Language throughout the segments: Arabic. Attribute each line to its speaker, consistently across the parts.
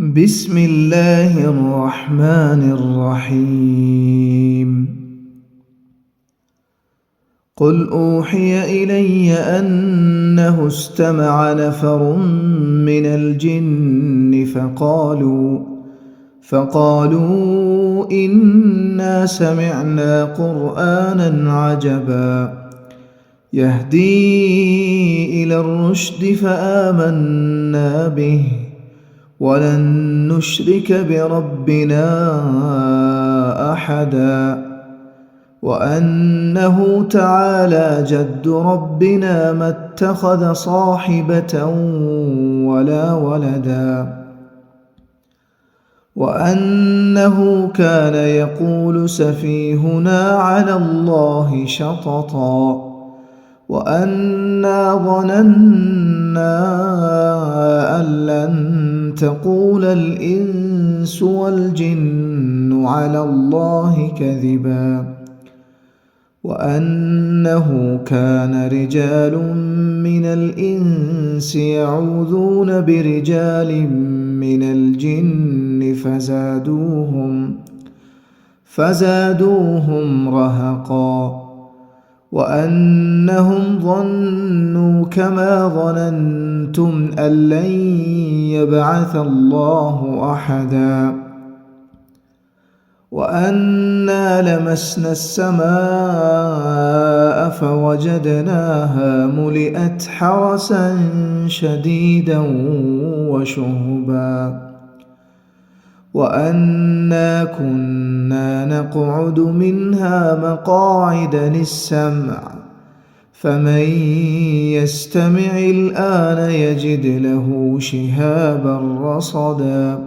Speaker 1: بسم الله الرحمن الرحيم. قل أوحي إلي أنه استمع نفر من الجن فقالوا إنا سمعنا قرآنا عجبا يهدي إلى الرشد فآمنا به ولن نشرك بربنا أحدا وأنه تعالى جد ربنا ما اتخذ صاحبة ولا ولدا وأنه كان يقول سفيهنا على الله شططا وأنا ظننا أن لن تقول الإنس والجن على الله كذبا وأنه كان رجال من الإنس يعوذون برجال من الجن فزادوهم رهقا وأنهم ظنوا كما ظننتم أن لن يبعث الله أحدا وأنا لمسنا السماء فوجدناها ملئت حرسا شديدا وشهبا وأنا كنا نقعد منها مقاعد للسمع فمن يستمع الآن يجد له شهابا رصدا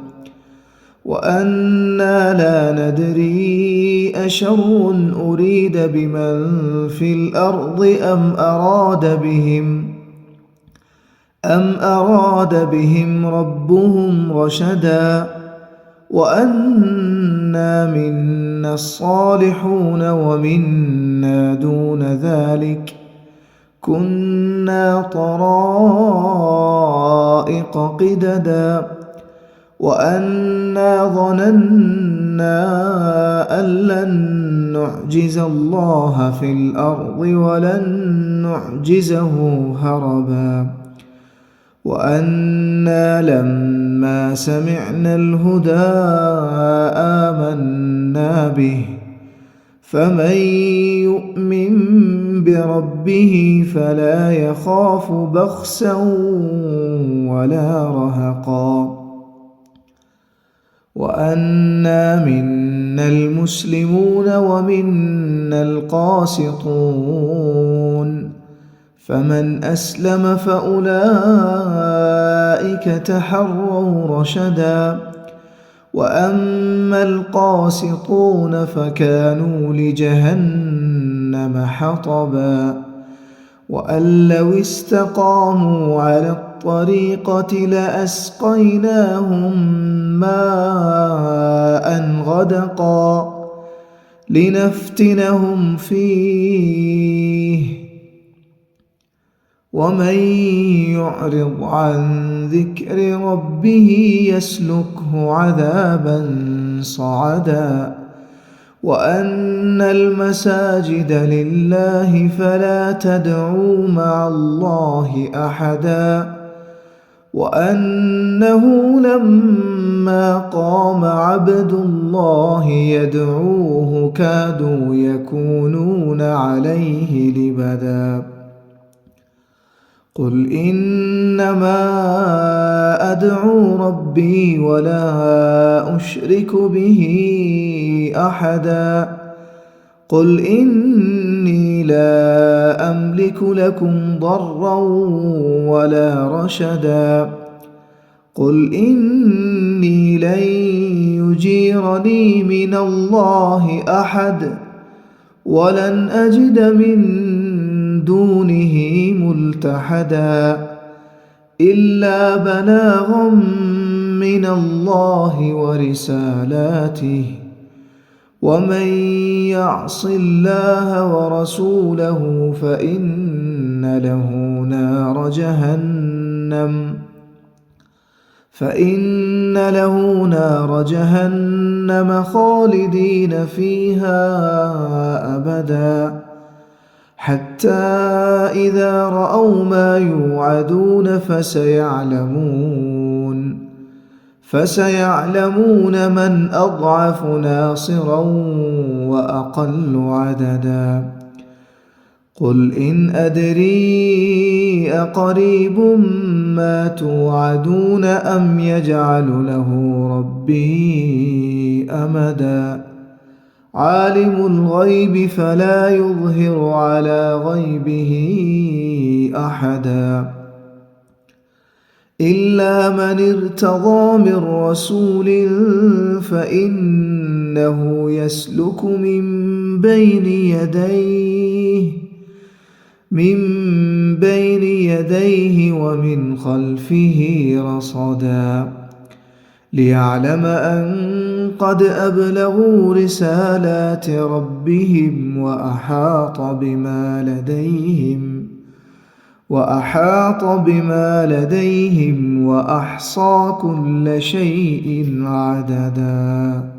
Speaker 1: وأنا لا ندري أشر أريد بمن في الأرض أم أراد بهم ربهم رشدا وأنا منا الصالحون ومنا دون ذلك كنا طرائق قددا وأنا ظننا أن لن نعجز الله في الأرض ولن نعجزه هربا وأنا لما سمعنا الهدى آمنا به فمن يؤمن بربه فلا يخاف بخسا ولا رهقا وأنا منا المسلمون ومنا القاسطون فمن أسلم فأولئك تحروا رشدا وأما القاسطون فكانوا لجهنم حطبا وأن لو استقاموا على الطريقة لأسقيناهم ماء غدقا لنفتنهم فيه ومن يعرض عن ذكر ربه يسلكه عذابا صعدا وأن المساجد لله فلا تدعوا مع الله أحدا وأنه لما قام عبد الله يدعوه كادوا يكونون عليه لبدا قل إنما أدعو ربي ولا أشرك به أحدا قل إني لا أملك لكم ضرا ولا رشدا قل إني لن يجيرني من الله أحد ولن أجد من دونه ملتحدا إلا بلاغا من الله ورسالاته ومن يعص الله ورسوله فإن له نار جهنم فإن له نار جهنم خالدين فيها أبدا حتى إذا رأوا ما يوعدون فسيعلمون من أضعف ناصرا وأقل عددا قل إن أدري أقريب ما توعدون أم يجعل له ربي أمدا عالم الغيب فلا يظهر على غيبه أحدا إلا من ارتضى من رسول فإنه يسلك من بين يديه ومن خلفه رصدا ليعلم أن قد أبلغوا رسالات ربهم وأحاط بما لديهم وأحصى كل شيء عددا